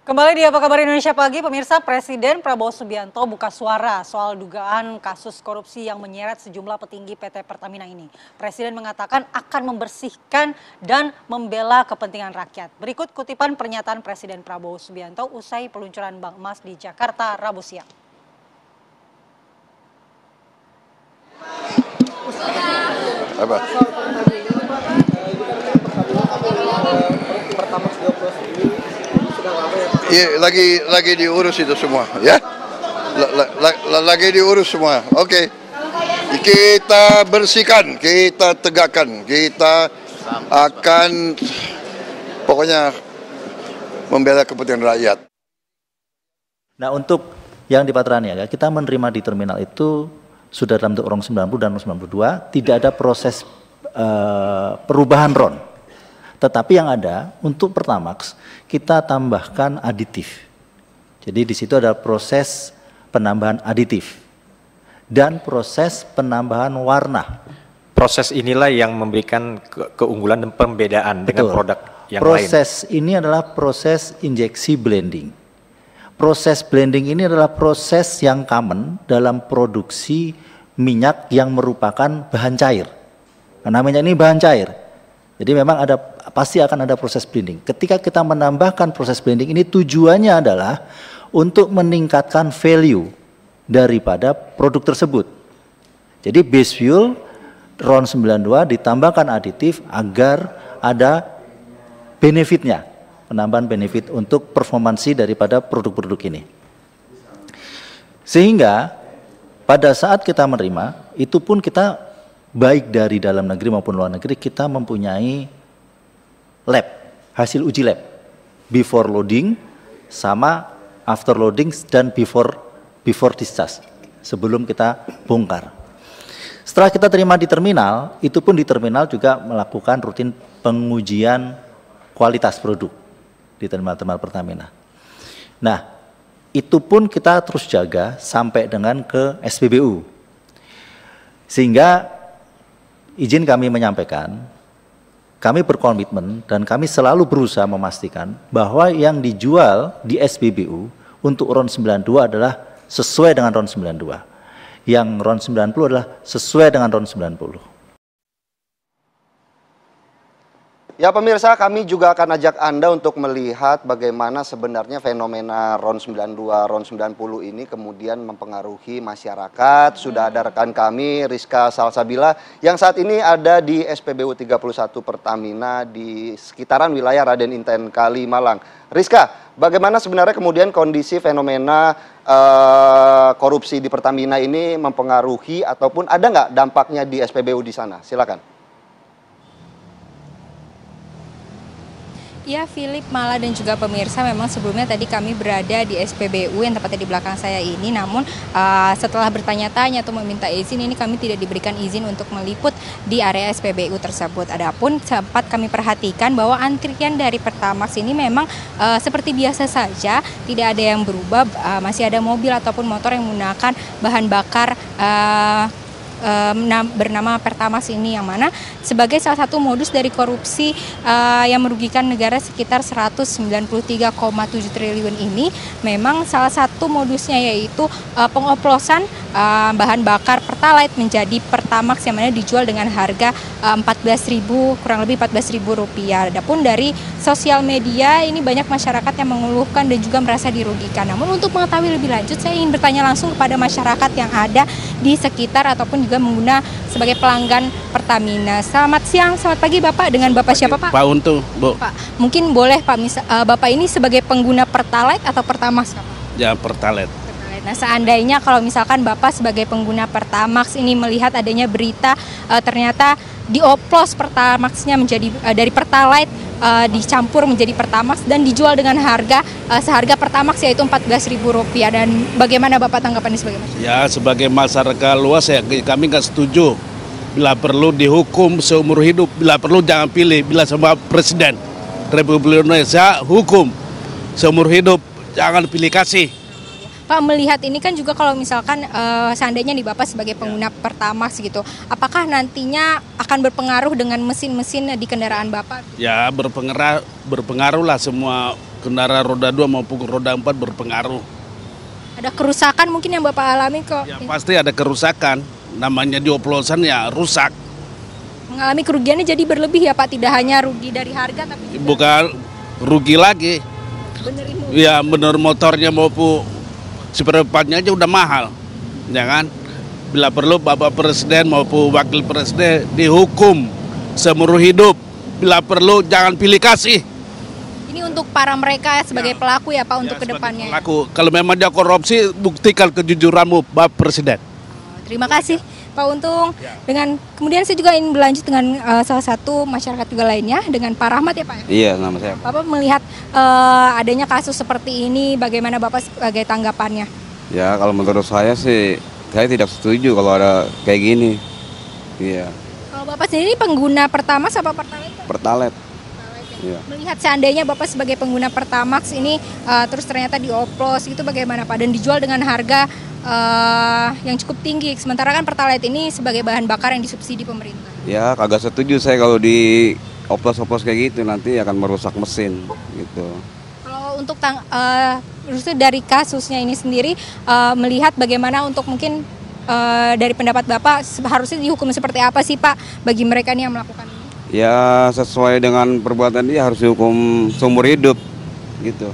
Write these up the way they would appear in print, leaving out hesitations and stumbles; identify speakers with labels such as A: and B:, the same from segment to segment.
A: Kembali di Apa Kabar Indonesia Pagi, pemirsa. Presiden Prabowo Subianto buka suara soal dugaan kasus korupsi yang menyeret sejumlah petinggi PT Pertamina ini. Presiden mengatakan akan membersihkan dan membela kepentingan rakyat. Berikut kutipan pernyataan Presiden Prabowo Subianto usai peluncuran Bank Emas di Jakarta Rabu siang.
B: Apa? Iya, lagi diurus itu semua, ya. Lagi diurus semua. Oke. Kita bersihkan, kita tegakkan, kita akan pokoknya membela kepentingan rakyat.
C: Nah, untuk yang di Patraniaga, kita menerima di terminal itu sudah dalam bentuk RON 90 dan RON 92, tidak ada proses perubahan RON. Tetapi yang ada untuk Pertamax kita tambahkan aditif. Jadi di situ ada proses penambahan aditif dan proses penambahan warna.
D: Proses inilah yang memberikan keunggulan dan pembedaan dengan produk yang lain.
C: Proses ini adalah proses injeksi blending. Proses blending ini adalah proses yang common dalam produksi minyak yang merupakan bahan cair. Karena minyak ini bahan cair. Jadi memang pasti akan ada proses blending. Ketika kita menambahkan proses blending ini tujuannya adalah untuk meningkatkan value daripada produk tersebut. Jadi base fuel RON 92 ditambahkan aditif agar ada benefitnya, penambahan benefit untuk performansi daripada produk-produk ini. Sehingga pada saat kita menerima, itu pun kita baik dari dalam negeri maupun luar negeri, kita mempunyai lab, hasil uji lab, before loading sama after loading dan before discharge, sebelum kita bongkar. Setelah kita terima di terminal, itu pun di terminal juga melakukan rutin pengujian kualitas produk di terminal-terminal Pertamina. Nah, itu pun kita terus jaga sampai dengan ke SPBU. Sehingga izin kami menyampaikan, kami berkomitmen dan kami selalu berusaha memastikan bahwa yang dijual di SPBU untuk RON 92 adalah sesuai dengan RON 92. Yang RON 90 adalah sesuai dengan RON 90.
B: Ya pemirsa, kami juga akan ajak Anda untuk melihat bagaimana sebenarnya fenomena RON 92, RON 90 ini kemudian mempengaruhi masyarakat. Sudah ada rekan kami, Rizka Salsabila, yang saat ini ada di SPBU 31 Pertamina di sekitaran wilayah Raden Inten Kalimalang. Rizka, bagaimana sebenarnya kemudian kondisi fenomena korupsi di Pertamina ini mempengaruhi ataupun ada nggak dampaknya di SPBU di sana? Silakan.
E: Ya, Philip, Mala, dan juga pemirsa, memang sebelumnya tadi kami berada di SPBU yang tepatnya di belakang saya ini, namun setelah bertanya-tanya atau meminta izin ini kami tidak diberikan izin untuk meliput di area SPBU tersebut. Adapun sempat kami perhatikan bahwa antrian dari Pertamax ini memang seperti biasa saja, tidak ada yang berubah, masih ada mobil ataupun motor yang menggunakan bahan bakar bernama Pertamax ini, yang mana sebagai salah satu modus dari korupsi yang merugikan negara sekitar 193,7 triliun ini, memang salah satu modusnya yaitu pengoplosan bahan bakar Pertalite menjadi Pertamax yang mana dijual dengan harga kurang lebih 14.000 rupiah. Adapun dari sosial media ini banyak masyarakat yang mengeluhkan dan juga merasa dirugikan. Namun untuk mengetahui lebih lanjut, saya ingin bertanya langsung kepada masyarakat yang ada di sekitar ataupun juga mengguna sebagai pelanggan Pertamina. Selamat siang, selamat pagi Bapak. Dengan Bapak siapa Pak?
F: Pak Untung, Bu.
E: Pak, mungkin boleh Pak, Bapak ini sebagai pengguna Pertalite atau Pertamax?
F: Ya, Pertalite.
E: Nah, seandainya kalau misalkan Bapak sebagai pengguna Pertamax ini melihat adanya berita ternyata dioplos Pertamaxnya menjadi dari Pertalite dicampur menjadi Pertamax dan dijual dengan harga seharga Pertamax yaitu Rp14.000, dan bagaimana Bapak tanggapannya sebagai masyarakat?
F: Ya, sebagai masyarakat luas ya kami nggak setuju. Bila perlu dihukum seumur hidup, bila perlu jangan pilih, bila sama Presiden Republik Indonesia hukum seumur hidup, jangan pilih kasih.
E: Pak, melihat ini kan juga kalau misalkan seandainya nih Bapak sebagai pengguna Pertamax gitu, apakah nantinya akan berpengaruh dengan mesin-mesin di kendaraan Bapak?
F: Ya, berpengaruh lah semua kendaraan roda 2 maupun roda 4 berpengaruh.
E: Ada kerusakan mungkin yang Bapak alami kok?
F: Ya pasti ada kerusakan, namanya di oplosan ya rusak.
E: Mengalami kerugiannya jadi berlebih ya Pak, tidak hanya rugi dari harga tapi juga
F: Bukan rugi lagi,
E: benerin mobil.
F: ya bener motornya maupun spare partnya aja udah mahal, ya kan? Bila perlu Bapak Presiden maupun Wakil Presiden dihukum seumur hidup. Bila perlu jangan pilih kasih.
E: Ini untuk para mereka sebagai pelaku ya Pak untuk kedepannya.
F: Pelaku. Kalau memang dia korupsi, buktikan kejujuranmu Bapak Presiden.
E: Terima kasih Pak Untung. Dengan kemudian saya juga ingin berlanjut dengan salah satu masyarakat juga lainnya dengan Pak Rahmat ya Pak. Ya?
G: Iya, nama saya.
E: Bapak melihat adanya kasus seperti ini, bagaimana Bapak sebagai tanggapannya?
G: Ya, kalau menurut saya sih, saya tidak setuju kalau ada kayak gini. Iya,
E: Kalau Bapak sendiri pengguna Pertamax apa Pertalite? Pak?
G: Pertalite. Iya.
E: Melihat seandainya Bapak sebagai pengguna Pertamax ini terus ternyata dioplos itu bagaimana Pak? Dan dijual dengan harga yang cukup tinggi. Sementara kan Pertalite ini sebagai bahan bakar yang disubsidi pemerintah.
G: Ya, kagak setuju saya kalau di oplos-oplos kayak gitu, nanti akan merusak mesin gitu.
E: Kalau untuk justru dari kasusnya ini sendiri melihat bagaimana untuk mungkin dari pendapat Bapak harusnya dihukum seperti apa sih Pak bagi mereka nih yang melakukan ini?
G: Ya, sesuai dengan perbuatan dia harus dihukum seumur hidup gitu.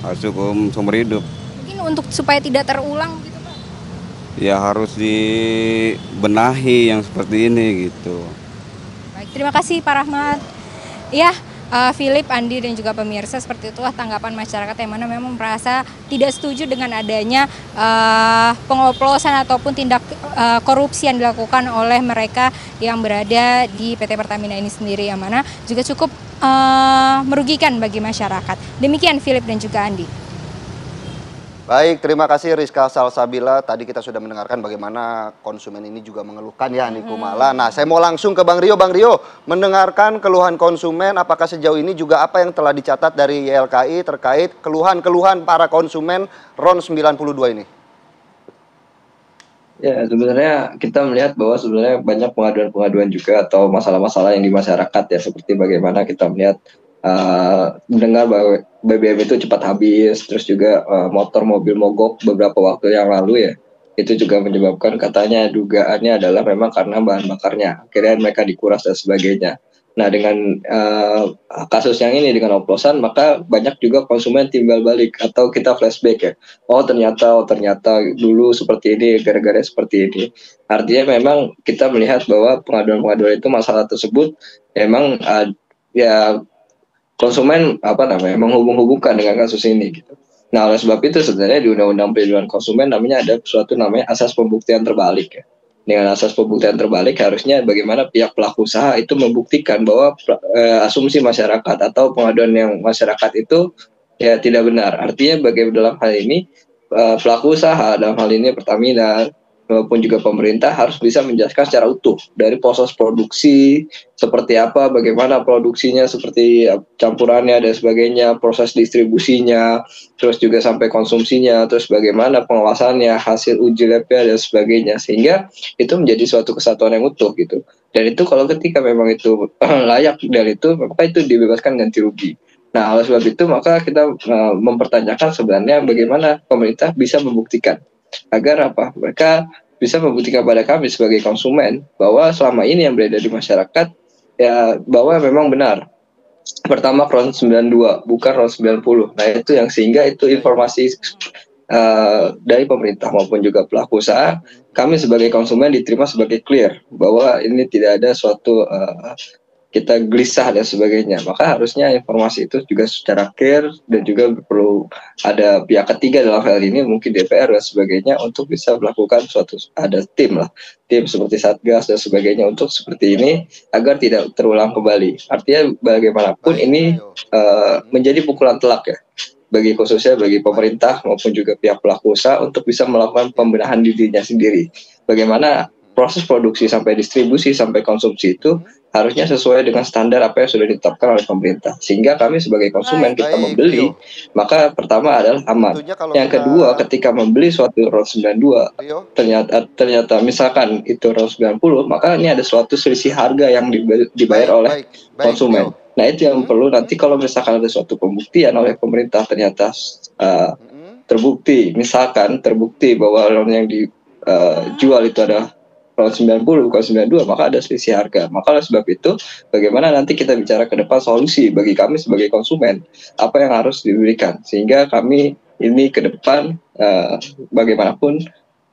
G: Harus dihukum seumur hidup.
E: Mungkin untuk supaya tidak terulang gitu Pak.
G: Ya, harus dibenahi yang seperti ini gitu.
E: Baik, terima kasih Pak Rahmat. Ya, Philip, Andi dan juga pemirsa, seperti itulah tanggapan masyarakat yang mana memang merasa tidak setuju dengan adanya pengoplosan ataupun tindak korupsi yang dilakukan oleh mereka yang berada di PT Pertamina ini sendiri, yang mana juga cukup merugikan bagi masyarakat. Demikian Philip dan juga Andi.
B: Baik, terima kasih Rizka Salsabila. Tadi kita sudah mendengarkan bagaimana konsumen ini juga mengeluhkan ya Andi Kumala. Nah, saya mau langsung ke Bang Rio. Bang Rio, mendengarkan keluhan konsumen, apakah sejauh ini juga apa yang telah dicatat dari YLKI terkait keluhan-keluhan para konsumen RON 92 ini?
H: Ya, sebenarnya kita melihat bahwa sebenarnya banyak pengaduan-pengaduan juga atau masalah-masalah yang di masyarakat ya, seperti bagaimana kita melihat mendengar bahwa BBM itu cepat habis, terus juga motor mobil mogok beberapa waktu yang lalu ya, itu juga menyebabkan katanya dugaannya adalah memang karena bahan bakarnya, akhirnya mereka dikuras dan sebagainya. Nah, dengan kasus yang ini dengan oplosan, maka banyak juga konsumen timbal balik atau kita flashback ya. Oh ternyata dulu seperti ini, gara-gara seperti ini. Artinya memang kita melihat bahwa pengaduan-pengaduan itu masalah tersebut memang ya konsumen menghubung-hubungkan dengan kasus ini gitu. Nah, oleh sebab itu sebenarnya di Undang-Undang Perlindungan Konsumen namanya ada suatu namanya asas pembuktian terbalik ya. Dengan asas pembuktian terbalik harusnya bagaimana pihak pelaku usaha itu membuktikan bahwa asumsi masyarakat atau pengaduan yang masyarakat itu ya tidak benar. Artinya bagaimana dalam hal ini pelaku usaha, dalam hal ini Pertamina maupun juga pemerintah harus bisa menjelaskan secara utuh dari proses produksi seperti apa, bagaimana produksinya, seperti campurannya dan sebagainya, proses distribusinya, terus juga sampai konsumsinya, terus bagaimana pengawasannya, hasil uji labnya dan sebagainya, sehingga itu menjadi suatu kesatuan yang utuh gitu. Dan itu kalau ketika memang itu layak dan itu, maka itu dibebaskan ganti rugi. Nah, oleh sebab itu maka kita mempertanyakan sebenarnya bagaimana pemerintah bisa membuktikan agar mereka bisa membuktikan pada kami sebagai konsumen bahwa selama ini yang beredar di masyarakat ya bahwa memang benar pertama RON 92 bukan RON 90. Nah, itu yang sehingga itu informasi dari pemerintah maupun juga pelaku usaha, kami sebagai konsumen diterima sebagai clear bahwa ini tidak ada suatu kita gelisah dan sebagainya. Maka harusnya informasi itu juga secara clear dan juga perlu ada pihak ketiga dalam hal ini, mungkin DPR dan sebagainya, untuk bisa melakukan suatu, ada tim seperti Satgas dan sebagainya untuk seperti ini agar tidak terulang kembali. Artinya bagaimanapun ini menjadi pukulan telak ya bagi khususnya bagi pemerintah maupun juga pihak pelaku usaha untuk bisa melakukan pembenahan dirinya sendiri. Bagaimana proses produksi sampai distribusi sampai konsumsi itu harusnya sesuai dengan standar apa yang sudah ditetapkan oleh pemerintah, sehingga kami sebagai konsumen kita membeli, maka pertama adalah aman. Yang kedua, ketika membeli suatu RON 92 ternyata misalkan itu RON 90, maka ini ada suatu selisih harga yang dibayar oleh konsumen. Nah, itu yang perlu nanti kalau misalkan ada suatu pembuktian oleh pemerintah ternyata terbukti, misalkan terbukti bahwa loan yang dijual itu adalah tahun 90 bukan 92, maka ada selisih harga. Maka oleh sebab itu bagaimana nanti kita bicara ke depan solusi bagi kami sebagai konsumen, apa yang harus diberikan sehingga kami ini ke depan bagaimanapun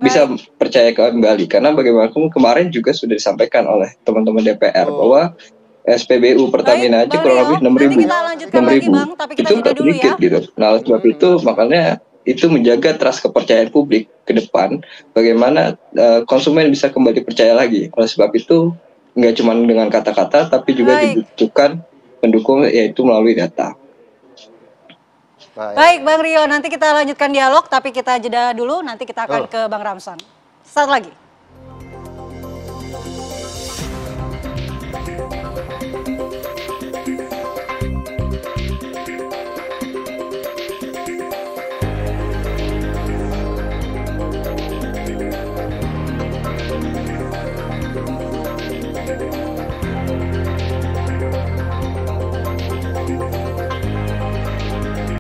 H: bisa percaya kembali, karena bagaimanapun kemarin juga sudah disampaikan oleh teman-teman DPR bahwa SPBU Pertamina aja kurang lebih 6.000 itu sedikit gitu. Nah, oleh sebab itu makanya itu menjaga trust kepercayaan publik ke depan, bagaimana konsumen bisa kembali percaya lagi. Oleh sebab itu nggak cuma dengan kata-kata, tapi juga dibutuhkan pendukung, yaitu melalui data.
A: Baik Bang Rio, nanti kita lanjutkan dialog, tapi kita jeda dulu, nanti kita akan ke Bang Ramson. Saat lagi.